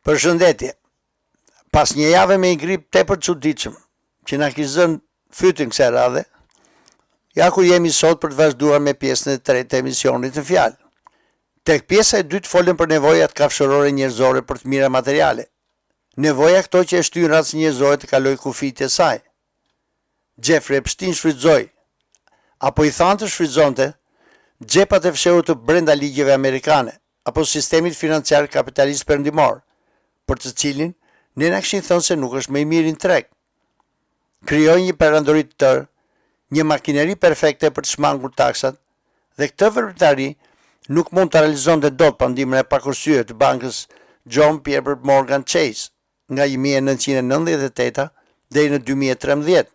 Përshëndetje. Pas një jave me një grip tepër çuditshëm, që na kishte zënë fytyn kësaj radhe, ja ku jemi sot për të vazhduar me pjesën e tretë të emisionit të fjalë. Tek pjesa e dytë folëm për nevojat kafshërore njerëzore për të mira materiale. Nevoja këto që e shtyn racën njerëzore të kaloj kufijtë e saj. Jeffrey Epstein shfrytëzoi, apo i thanë të shfrytëzonte, xhepat e fshehur të brenda ligjeve amerikane, apo sistemit financiar kapitalist perëndimor, për të cilin ne na kishin thënë se nuk është më i miri në treg. Krijoi një perandori të tërë, një makineri perfekte për të shmangur taksat, dhe këtë veprimtari nuk mund të realizonte dot pa ndihmën e pakursye të bankës John Pierpont Morgan Chase nga 1998 deri në 2013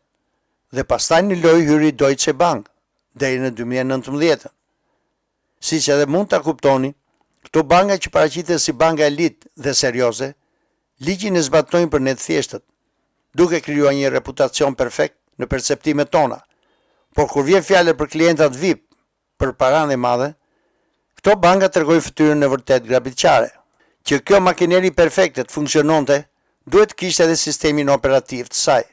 dhe pastaj në lojë hyri Deutsche Bank deri në 2019. Siç edhe mund ta kuptoni, këto banka që paraqiten si banka elit dhe serioze, ligjin e zbatojnë për ne të thjeshtët, duke krijuar një reputacion perfekt në perceptimet tona. Por kur vjen fjala për klientat VIP, për paranë e madhe, këto banka tregojnë fytyrën e vërtet grabitqare. Që kjo makineri perfekte të funksiononte, duhet kishte edhe sistemin operativ të saj.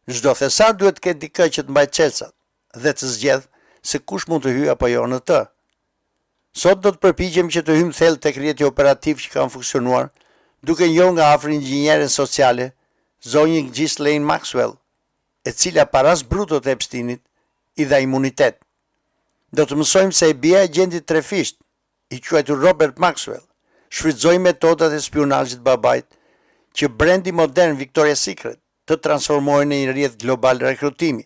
Çdo thesar duhet të ketë dikë që të mbajë çelësat dhe të zgjedh se kush mund të hyjë apo jo në të. Sot do të përpiqem që të hym thellë tek rrjeti operativ që kanë funksionuar, duke njohur nga afër inxhinieren sociale, zonjën Ghislaine Maxwell, e cila paras bruto të Epsteinit i dha imunitet. Do të mësojmë se e bia e gjendit trefisht, i quajtur Robert Maxwell, shfrytëzoi metodat e spionazhit babait që brendi modern Victoria's Secret të transformohen në një rrjet global rekrutimi.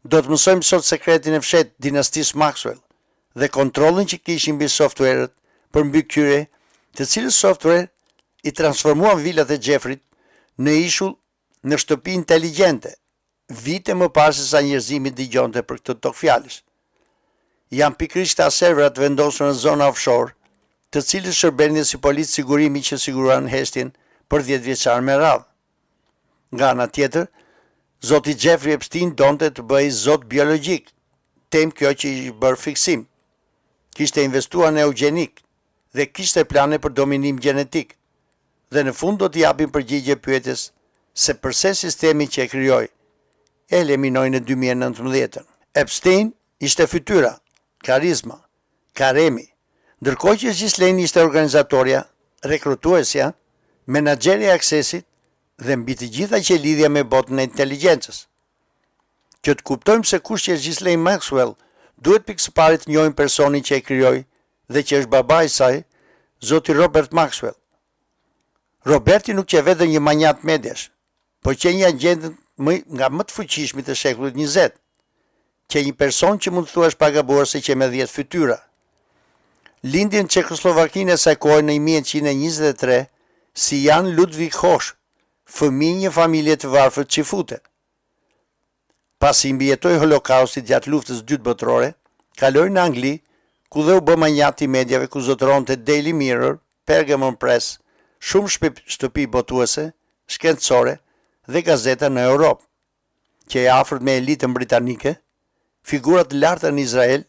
Do të mësojmë sot sekretin e fshehtë dinastisë Maxwell dhe kontrollin që kishin mbi softwarët për mbikëqyrje, të cilës software i transformuan vilat e Jeffreyt në ishull në shtëpi inteligjente, vite më parë se sa njerëzimi dëgjonte për këtë tokë fjalësh. Janë pikërisht ta serverat vendosur në zona offshore, të cilës shërbenin si policë sigurimi që siguruan heshtjen për 10 vjeçar me radhë. Nga ana tjetër, zoti Jeffrey Epstein donte të bëhej zot biologjik, temë kjo që i bërë fiksim. Kishte investuar në eugenik dhe kishte plane për dominim genetik. Dhe në fund do t'i japin përgjigje pyetjes se përse sistemi që e krijoi e eliminoi në 2019. Epstein ishte fytyra, karizma, karemi, ndërkohë që Ghislaine ishte organizatorja, rekrutuesja, menaxherja e aksesit dhe mbi të gjitha që lidhja me botën e inteligjencës. Që të kuptojmë se kush është Ghislaine Maxwell, duhet pikë së pari të njohim personin që e krijoi dhe që është babai i saj, zoti Robert Maxwell. Roberti nuk që vetëm një manjat mediash, por që një agent nga më të fuqishmit të shekullit 20, që një person që mund të thuash pagabuar se që me 10 fytyra. Lindi në Çekoslovakinë e saj kohe në 1923 si Jan Ludwig Hosch, fëmijë një familje të varfër çifute. Pasi mbijetoi holokaustit gjatë luftës së dytë botërore, kaloi në Angli, ku dhe u bë manjat i mediave ku zotëronte Daily Mirror, Pergamon Press, shumë shtëpi botuese, shkencore dhe gazeta në Europë, që e afërt me elitën britanike, figurat të larta në Izrael,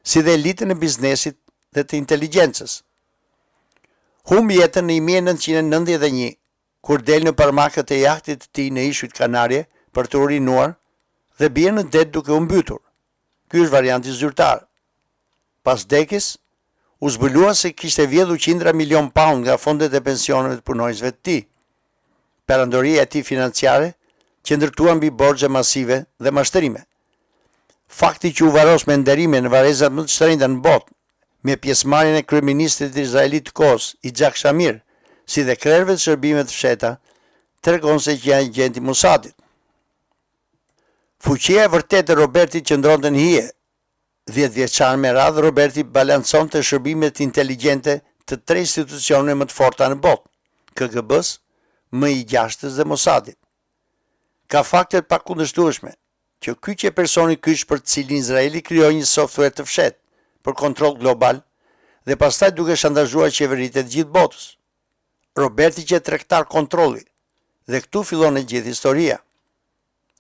si dhe elitën e biznesit dhe të inteligjencës. Humbi jetën në 1991, kur del në parmakët e jahtit të tij në ishujt Kanarje për të urinuar dhe bie në det duke u mbytur. Ky është varianti zyrtar. Pas vdekjes, u zbulua se kishte vjedhur qindra milion pound nga fondet e pensioneve të punonjësve të tij. Perandoria e tij financiare që ndërtuan mbi borxhe masive dhe mashtrime. Fakti që u varos me nderime në varrezat më të shtrenjta në botë, me pjesëmarrjen e kryeministit izraelit të kohës, Yitzhak Shamir, si dhe krerëve të shërbimeve të fshehta, tregon se që janë agenti Mossadit. Fuqia e vërtetë e Robertit qëndronte në hije. 10 vjeçar me radhë, Roberti balanconte shërbimet inteligjente të 3 institucione më të forta në botë, KGB-s, MI6-s dhe Mossadit. Ka fakte të pakundërshtueshme që ky që personi kyç për të cilin Izraeli krijoi një software të fshehtë për kontroll global dhe pastaj duke shantazhuar qeveritë të gjithë botës. Roberti që tregtar kontrolli dhe këtu fillon e gjithë historia.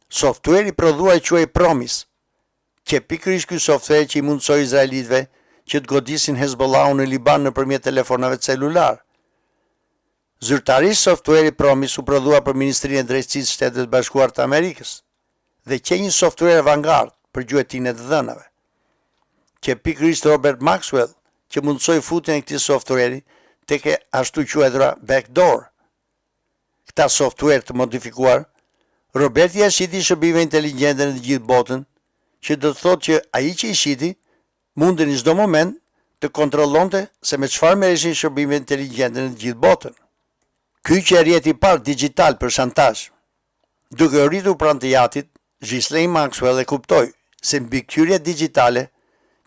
Software i prodhuar quhej Promise, që pikërisht ky software që i mundsoi izraelitëve që të godisin Hezbollahun në Liban nëpërmjet telefonave celular. Zyrtarisht software Promise u prodhua për Ministrinë e Drejtësisë së Shtetit të Bashkuar të Amerikës dhe që një software avangard për gjuhëtinë e të dhënave. Që pikërisht Robert Maxwell që mundsoi futjen e këtij software tek ashtu quajtura backdoor. Këta software të modifikuar, Roberti ja shiti shërbime inteligjente në të gjithë botën, që do të thotë që ai që i shiti mundi në çdo moment të kontrollonte se me çfarë merreshin shërbime inteligjente në të gjithë botën. Ky që rrjeti i parë digital për shantazh. Duke u rritur pranë të jatit, Ghislaine Maxwell e kuptoi se mbikëqyrja digjitale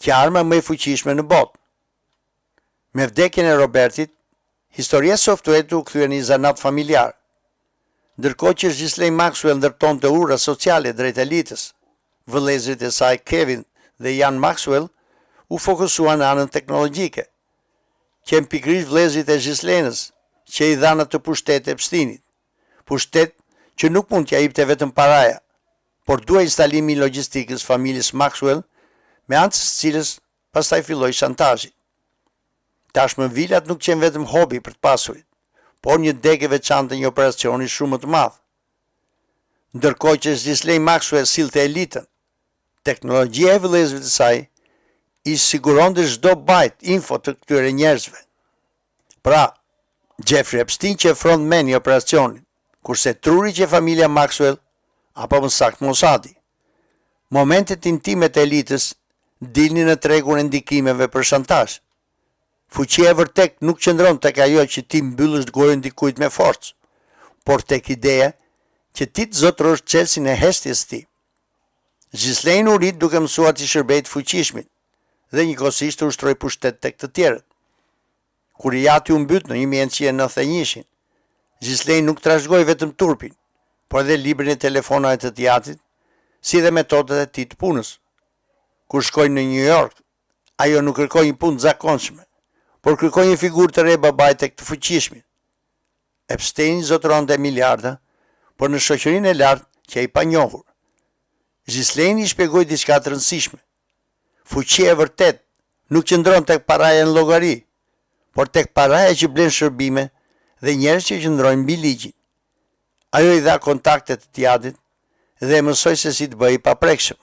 që arma më e fuqishme në botë. Me vdekjen e Robertit, historia e softwaret u kthye në një zanat familjar. Ndërkohë që Ghislaine Maxwell ndërtonte ura sociale drejt elitës, vëllezërit e saj Kevin dhe Ian Maxwell u fokusuan në anën teknologjike, që pikërisht vëllezërit e Ghislaine's që i dhanë të pushtet e Epsteinit, pushtet që nuk mund t'ja jepte vetëm paraja, por duaj instalimi i logjistikës familjes Maxwell, me anë të cilës pastaj filloi shantazhi. Tashmë vilat nuk qenë vetëm hobi për të pasurit, por një degë e veçantë një operacioni shumë më të madh. Ndërkohë që Ghislaine Maxwell sillte elitën, teknologjia e vëllezërve të saj i siguronte çdo bajt info të këtyre njerëzve. Pra, Jeffrey Epstein që frontman i operacionit, kurse truri që familja Maxwell, apo më saktë Mossadi. Momentet intime të elitës dilnin në tregun e ndikimeve për shantazh. Fuqia e vërtet nuk qëndron tek ajo që ti mbyllësh gojën dikujt me forcë, por tek ideja që ti të zotrosh çelësin e heshtjes ti. Ghislaine u rit duke mësuar të shërbejë të fuqishmit dhe njëkohësisht u ushtroi pushtet tek të tjerët. Kur i jati u mbyt në 1991, Ghislaine nuk trashëgoi vetëm turpin, por edhe librin e telefonave të jatit, si dhe metodat e tij të punës. Kur shkoi në New York, ajo nuk kërkoi një punë të zakonshme, por kërkoi një figurë të re babai tek të fuqishmit. Epstein zotronte miliarda, por në shoqërinë e lartë që ai pa njohur. Ghislaine i shpjegoi diçka të rëndësishme. Fuqia e vërtet nuk qëndron tek paraja në llogari, por tek paraja që blen shërbime dhe njerëz që qëndrojnë mbi ligjin. Ajo i dha kontaktet të jatit dhe e mësoi se si të bëhej paprekshëm.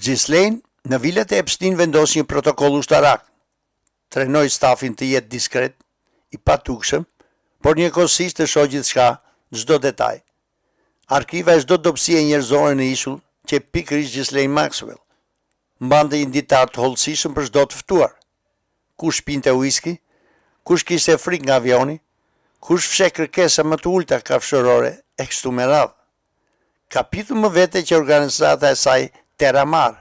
Ghislaine në vilet e Epstein vendosi një protokoll ushtarak. Trajnoi stafin të jetë diskret, i patukshëm, por njëkohësisht të shohë gjithçka, çdo detaj. Arkiva e çdo dobësie njerëzore në ishull që pikërisht Ghislaine Maxwell mbante një ditar të hollësishëm për çdo të ftuar. Kush pinte whisky, kush kishte frikë nga avioni, kush fsheh kërkesa më të ulta kafshërore e kështu me radhë. Kapitull më vete që organizata e saj Terramar.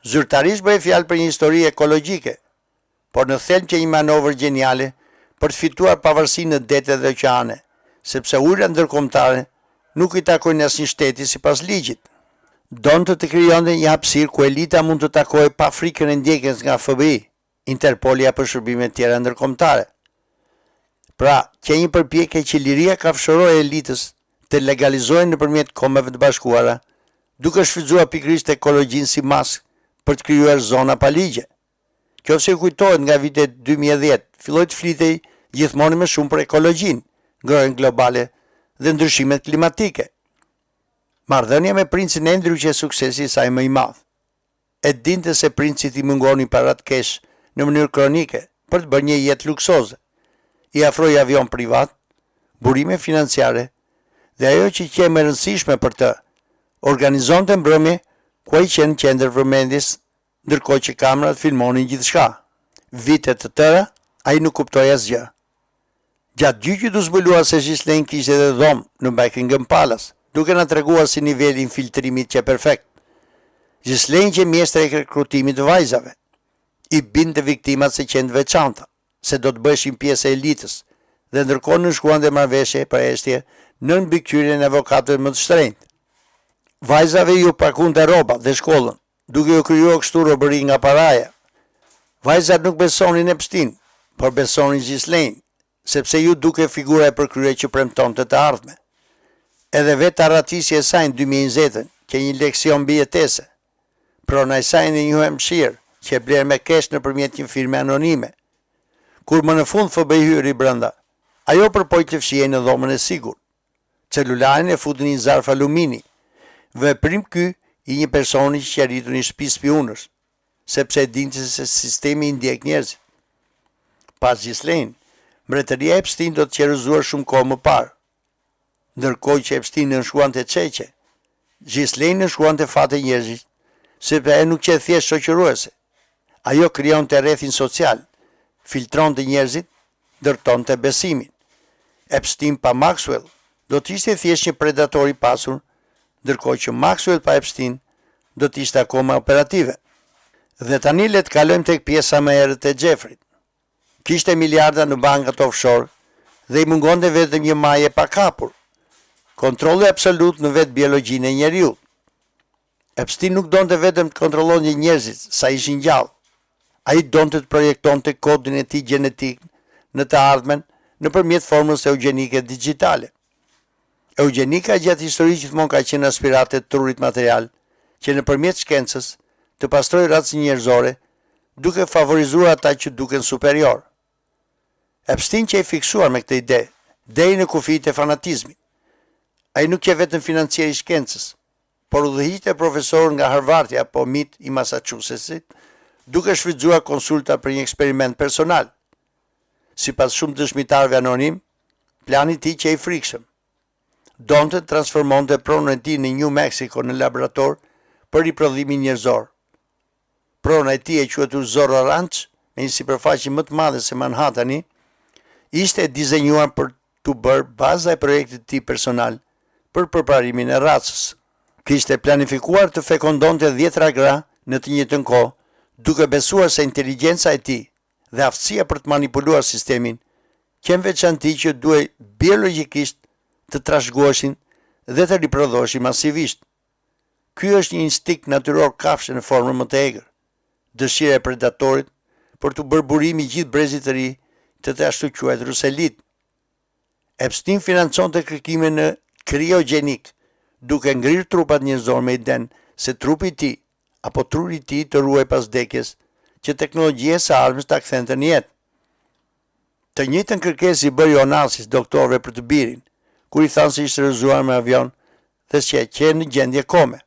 Zyrtarisht bëhej fjalë për një histori ekologjike, por në thelb që një manovër gjeniale për të fituar pavarësi në dete dhe oqeane, sepse ujërat ndërkombëtare nuk i takojnë asnjë shteti sipas ligjit. Donte të krijonte një hapësirë ku elita mund të takojë pa frikën e ndjekjes nga FBI, Interpoli apo shërbime tjera ndërkombëtare. Pra, që një përpjekje që liria kafshërore e elitës të legalizohen nëpërmjet Kombeve të Bashkuara, duke shfrytzuar pikërisht ekologjinë si maskë për të krijuar zona pa ligje. Kjo se kujtohet nga vitet 2010, filloi të flitej gjithmonë më shumë për ekologjinë, ngrohen globale dhe ndryshimet klimatike. Marrëdhënia me princin Andrew që suksesi i saj më i madh. E dinte se princit i mungoni parat kesh në mënyrë kronike për të bërë një jetë luksoze. I afroi avion privat, burime financiare dhe ajo që qe më e rëndësishme për të, organizonte mbrëmje ku ai qenë qendër vëmendjes, ndërkohë që kamerat filmonin gjithçka. Vite të tëra, ai nuk kuptoi asgjë. Gjatë gjyqit u zbulua se Ghislaine kishte edhe dhomë në Buckingham Palace, duke na treguar si niveli i infiltrimit që perfekt. Ghislaine që mjestre e rekrutimit të vajzave, i binte viktimat se qenë veçanta, se do të bëheshin pjesë e elitës, dhe ndërkohë nënshkruante marrëveshje për heshtje në mbikëqyrjen e avokatëve më të shtrenjtë. Vajzave ju pakunte rrobat dhe shkollën, duke u krijuar kështu robëri nga paraja. Vajzat nuk besonin Epstein, por besonin Ghislaine, sepse ju duke figura e përkryer që premtonte të ardhme. Edhe vetë arratisja e saj në 2020, që një leksion mbi jetese, prona e saj në New Hampshire, që e bler me kesh nëpërmjet një firme anonime. Kur më në fund FBI hyri brenda, Ajo përpoj të fshihej në dhomën e sigurt. Celularin e futën një zarf alumini. Veprim ky i një personi që arritur një shtëpi spionësh, sepse e dinte se sistemi i ndjek njerëzit. Pas Ghislaine, mbretëria e Epstein do të qerëzuar shumë kohë më parë. Ndërkohë që Epstein nënshkruante çeqe, Ghislaine nënshkruante fate njerëzit, sepse ai nuk qe thjesht shoqëruese. Ajo krijonte rrethin social, filtronte njerëzit, ndërtonte besimin. Epstein pa Maxwell do të ishte thjesht një predator i pasur, ndërkohë që Maxwell pa Epstein do të ishte akoma operative. Dhe tani le të kalojmë tek pjesa më e errët e Jeffreyt. Kishte miliarda në bankat offshore dhe i mungonte vetëm një maje pa kapur. Kontrolli absolut në vetë biologjinë e njeriut. Epstein nuk donte vetëm të kontrollonte njerëzit sa ishin gjallë. Ai donte të projektonte kodin e tij gjenetik në të ardhmen nëpërmjet formës eugenike digjitale. Eugenika gjatë historisë gjithmonë ka qenë aspirate të trurit material, që nëpërmjet shkencës të pastrojë racën njerëzore, duke favorizuar ata që duken superior. Epstein që e fiksuar me këtë ide, deri në kufijtë e fanatizmit. Ai nuk je vetëm financier i shkencës, por udhëhiqte profesor nga Harvardi apo MIT i Massachusettsit, duke shfrytzuar konsulta për një eksperiment personal. Sipas shumë dëshmitarëve anonim, plani i tij që i frikshëm. Donte të transformonte pronën e tij në New Mexico në laborator për riprodhimin njerëzor. Prona e tij e quajtur Zorro Ranch, me një sipërfaqe më të madhe se Manhattani, ishte dizenjuar për të bërë baza e projektit të tij personal për përparimin e racës. Kishte planifikuar të fekondonte 10 gra në të njëjtën kohë, duke besuar se inteligjenca e tij dhe aftësia për të manipuluar sistemin qenë veçanti që duhej biologjikisht të trashëgoheshin dhe të riprodhoheshin masivisht. Ky është një instinkt natyror kafshë në formën më të egër, dëshira e predatorit për të bërë burim i gjithë brezit të ri të ashtu quajtur elit. Epstein financonte kërkimin në kriogenik, duke ngrirë trupat njerëzor me iden se trupi i tij apo truri i tij të ruaj pas vdekjes, që teknologjia së ardhmes ta kthente në jetë. Të njëjtën kërkesë i bëri Onassis doktorëve për të birin, kur i thanë se ishte rrëzuar me avion dhe se qenë në gjendje kome.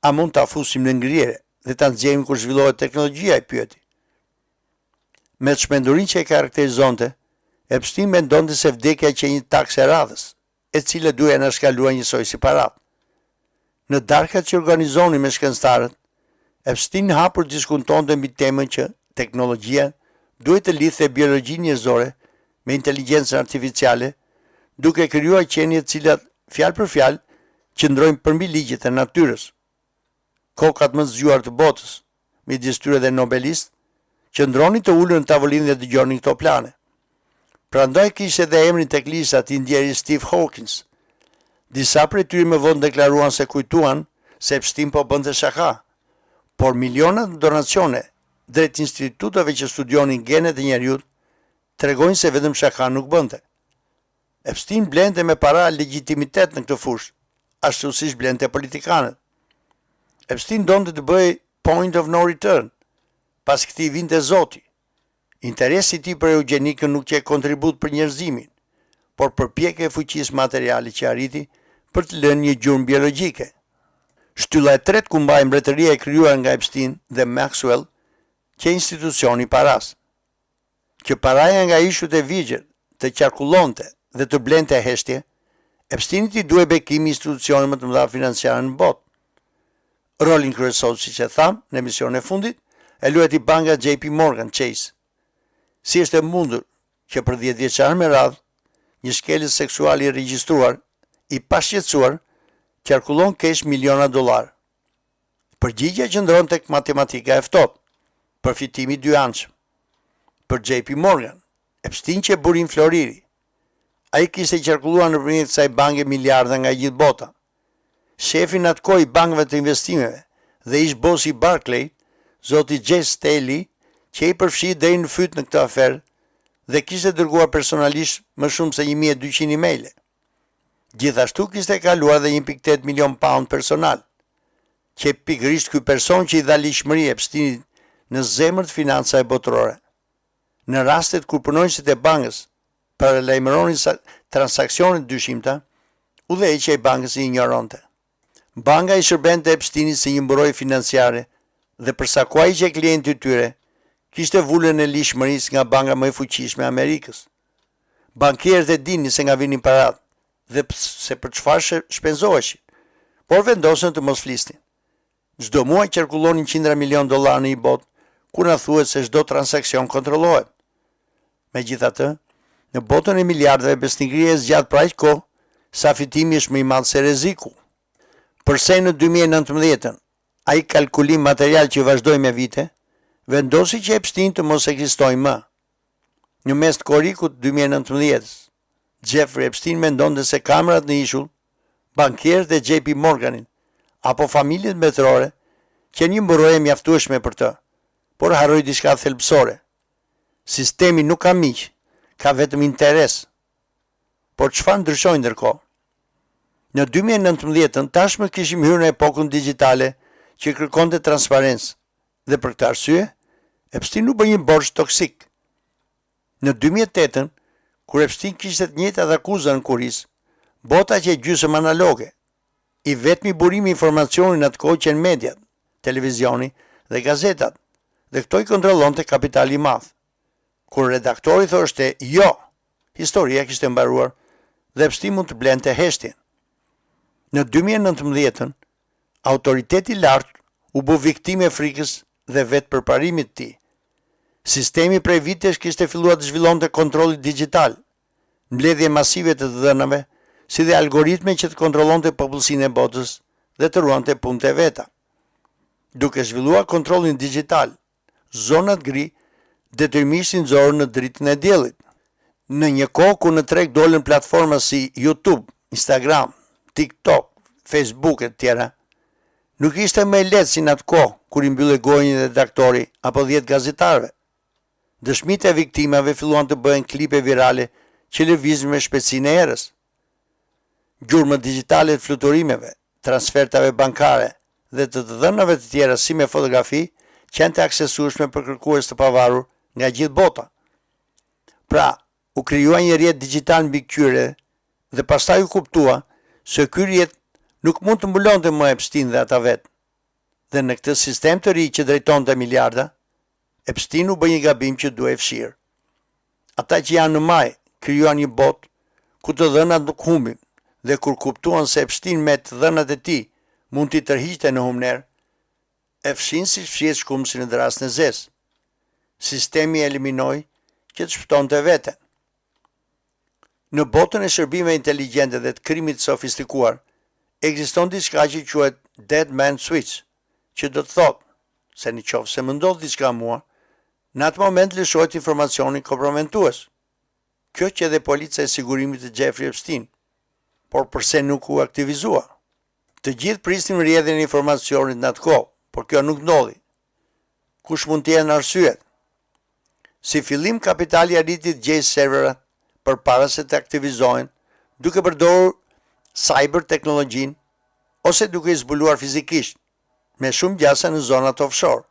A mund ta fusim në ngrirje dhe ta nxjerrim kur zhvillohet teknologjia, i pyeti. Me çmendurinë që e karakterizonte, Epstein mendonte se vdekja që një taksë e radhës, e cila duhej na shkaluar njësoj si parat. Në darkat që organizonin me shkencëtarët, Epstein hapur diskutonte mbi temën që teknologjia duhet të lidhte biologjinë njerëzore me inteligjencën artificiale, duke krijuar qenie të cilat fjalë për fjalë qëndrojnë përmbi ligjet e natyrës. Kokat më zgjuar të botës, midis tyre dhe nobelist, qëndronin të ulur në tavolinë dhe dëgjonin këto plane. Prandaj kishte edhe emrin tek lista i ndjeri Steve Hawkins. Disa prej tyre më vonë deklaruan se kujtuan se Epstein po bënte shaka, por milionat donacione drejt instituteve që studionin genet e njerëzit tregojnë se vetëm shaka nuk bënte. Epstein blente me para legjitimitet në këtë fushë, ashtu siç blente politikanët. Epstein donte të bëjë point of no return, pas këtij vinte Zoti. Interesi i tij për eugenikën nuk që kontribut për njerëzimin, por përpjekje e fuqisë materiale që arriti për të lënë një gjurmë biologjike. Shtylla e tretë ku mbaj mbretëria e krijuar nga Epstein dhe Maxwell, që institucioni paras. Që paraja nga ishut e vigjër të qarkullonte dhe të blente heshtje, Epsteinit i duhej bekimi institucione më të mëdha financiare në botë. Rolin kryesor, siç e tham në emisionin e fundit, e luajti banka JP Morgan Chase. Si është e mundur që për 10 vjeçar me radhë, një shkelës seksual i regjistruar, i pashqetësuar, qarkullon kesh miliona dollar. Përgjigja qëndron tek matematika e ftohtë, përfitimi dyanshëm. Për JP Morgan, Epstein që burin floriri. Ai kishte qarkulluar nëpërmjet kësaj banke miliarda nga gjithë bota. Shefin atë kohë i bankëve të investimeve dhe ish bosi i Barclay, zoti Jesse Staley, që i përfshi deri në fyt në këtë aferë dhe kishte dërguar personalisht më shumë se 1200 emaile. Gjithashtu kishte kaluar dhe 1.8 milion pound personal, që pikërisht ky person që i dha lishmëri Epsteinit në zemër të financa e botërore. Në rastet kur punonjësit e bankës për lajmëronin transakcionet dyshimta, udhëheqja e bankës i ignoronte. Banka i shërbente Epsteinit si një mburojë financiare dhe përsa kuaj që klienti tyre kishte vullën e lishmërisë nga banka më e fuqishme e Amerikës. Bankierët e dinin se nga vinin parat dhe se për çfarë shpenzoheshin, por vendosën të mos flisnin. Çdo muaj qarkullonin $100 milion në një botë, ku na thuhet se çdo transakcion kontrollohet. Megjithatë, në botën e miliardëve besnikëria zgjat për aq kohë sa fitimi është më i madh se rreziku. Përse në 2019, ai kalkulim material që vazhdoi me vite, vendosi që Epstein të mos ekzistojë më. Në mes të korrikut 2019, Jeffrey Epstein mendonte se kamrat në ishull, bankierët e JP Morganin apo familjet mbetrore që një mburojë mjaftueshme për të, por harroi diçka thelbësore. Sistemi nuk ka miq, ka vetëm interes. Por çfarë ndryshoi ndërkohë? Në 2019 tashmë kishim hyrë në epokën digjitale që kërkonte transparencë dhe për këtë arsye Epstein u bë një borxh toksik. Në 2008, kur Epstein kishte të njëjtat akuza në kuris, bota që gjysmë analoge, i vetmi burimi informacioni në atë kohë që në mediat, televizioni dhe gazetat, dhe këto i kontrollonte kapitali i madh. Kur redaktori thoshte jo, historia kishte mbaruar dhe Epstein mund të blente heshtjen. Në 2019, autoriteti lartë u bë viktimë e frikës dhe vetë përparimit të tij. Sistemi prej vitesh kishte filluar të zhvillonte kontrolli digjital, mbledhje masive të dhënave, si dhe algoritme që të kontrollonte popullsinë e botës dhe të ruante punët e veta. Duke zhvilluar kontrollin digjital, zonat gri detyrimisht nxorën në dritën e diellit. Në një kohë ku në treg dolën platforma si YouTube, Instagram, TikTok, Facebook e tjera, nuk ishte më lehtë si në atë kohë kur i mbyllej gojën një redaktori apo 10 gazetarëve. Dëshmitë e viktimave filluan të bëhen klipe virale që lëviznin me shpejtësinë e erës. Gjurmët digjitale të fluturimeve, transfertave bankare dhe të dhënave të tjera si me fotografi qenë të aksesueshme për kërkues të pavarur nga gjithë bota. Pra, u krijua një rrjet digital mbi këtyre dhe pastaj u kuptua se ky rrjet nuk mund të mbulonte më Epstein dhe ata vetë. Dhe në këtë sistem të ri që drejtonte miliarda, Epstein u bë një gabim që duhej fshirë. Ata që janë në maj krijuan një botë ku të dhënat nuk humbin dhe kur kuptuan se Epstein me të dhënat e tij mund t'i tërhiqte në humner, e fshin si fshihet shkumsi në drast në zez. Sistemi eliminoi që të shpëtonte veten. Në botën e shërbimeve inteligjente dhe të krimit sofistikuar, ekziston diçka që quhet dead man switch, që do të thotë se në qoftë se më ndodh diçka mua, në atë moment lëshohet informacioni komprometues. Kjo që edhe policia e sigurimit të Jeffrey Epstein, por përse nuk u aktivizua? Të gjithë prisnim rrjedhjen e informacionit në atë kohë, por kjo nuk ndodhi. Kush mund të jenë arsyet? Si fillim kapitali arriti të gjejë serverat përpara se të aktivizohen, duke përdorur cyber teknologjinë ose duke i zbuluar fizikisht, me shumë gjasa në zonat offshore.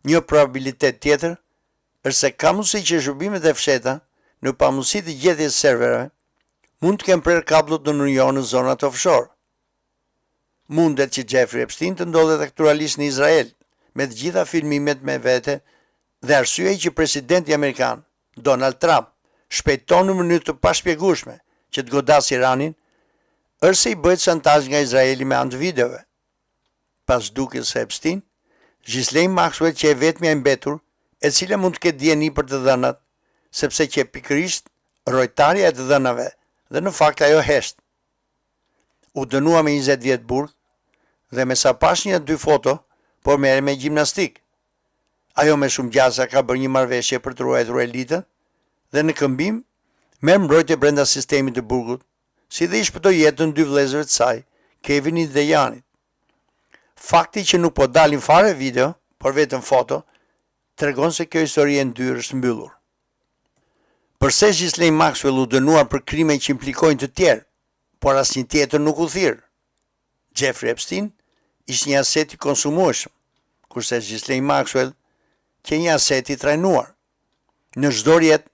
Një probabilitet tjetër është se ka mundësi që shërbimet e fsheta, në pamundësi të gjetjes serverave, mund të kenë prerë kablot në New York në zonat offshore. Mundet që Jeffrey Epstein të ndodhet aktualisht në Izrael, me të gjitha filmimet me vete dhe arsye që presidenti amerikan, Donald Trump, shpejton në mënyrë të pashpjegueshme që të godas Iranin, është se i bëhet shantazh nga Izraeli me anë të videove. Pas dukjes së Epstein, Ghislaine Maxwell që e vetmja e mbetur, e cila mund të ketë dieni për të dhënat, sepse që pikërisht rojtarja e të dhënave dhe në fakt ajo hesht. U dënua me 20 vjet burg dhe me sa pash 1-2 foto, por merre me gjimnastik. Ajo me shumë gjasa ka bërë një marrëveshje për të ruajtur elitën dhe në këmbim merr mbrojtje brenda sistemit të burgut, si dhe i shpëtoi jetën 2 vëllezërve të saj, Kevinit dhe Janit. Fakti që nuk po dalin fare video, por vetëm foto, tregon se kjo histori e ndyrë është mbyllur. Përse Ghislaine Maxwell u dënuar për krime që implikojnë të tjerë, por asnjë tjetër nuk u thirr? Jeffrey Epstein ishte një aset i konsumueshëm, kurse Ghislaine Maxwell që një aset i trajnuar. Në çdo rrjet,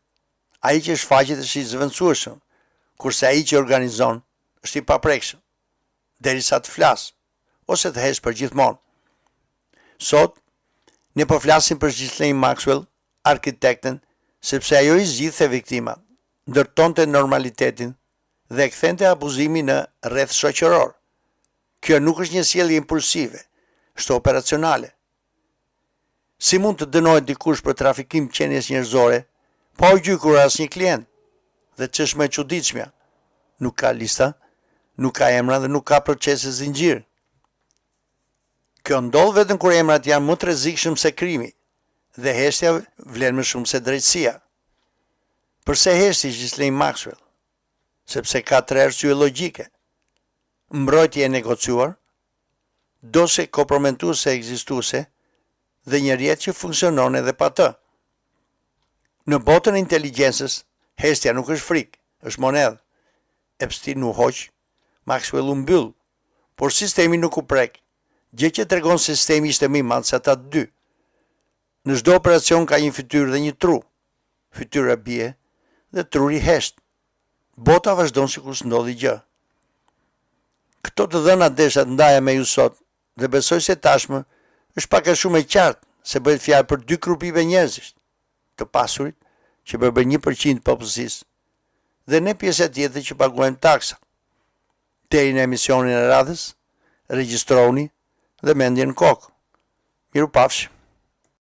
Ai që shfaqet është i zëvendësueshëm, kurse ai që organizon është i paprekshëm, derisa të flas ose të hesh për gjithmonë. Sot ne po flasim për Ghislaine Maxwell, arkitekten, sepse ajo i zgjidhte viktimat, ndërtonte normalitetin dhe kthente abuzimin në rreth shoqëror. Kjo nuk është një sjellje impulsive, është operacionale. Si mund të dënohet dikush për trafikim qenies njerëzore, pa u gjykur asnjë klient? Dhe ç'është më e çuditshmja, nuk ka lista, nuk ka emra dhe nuk ka procese zinxhir. Kjo ndodh vetëm kur emrat janë më të rrezikshëm se krimi dhe heshtja vlen më shumë se drejtësia. Përse heshti Ghislaine Maxwell? Sepse ka 3 arsye logjike. Mbrojtje e negociuar, dosje kompromituese ekzistuese dhe një rrjet që funksionon edhe pa të. Në botën e inteligjencës, heshtja nuk është frikë, është monedhë. Epstein u hoq, Maxwell u mbyll, por sistemi nuk u prek, gjë që tregon se sistemi ishte më i madh se ata dy. Në çdo operacion ka një fytyrë dhe një tru. Fytyra bie dhe truri hesht. Bota vazhdon sikur s'ndodhi gjë. Këto të dhëna desha të ndaja me ju sot dhe besoj se tashmë është pak a shumë e qartë se bëhet fjalë për 2 grupive njerëzish, të pasurit që përbën 1% të popullsisë dhe ne pjesë tjetër që paguajmë taksa. Deri në emisionin e radhës, regjistroni dhe mendjen kokë. Mirupafshim.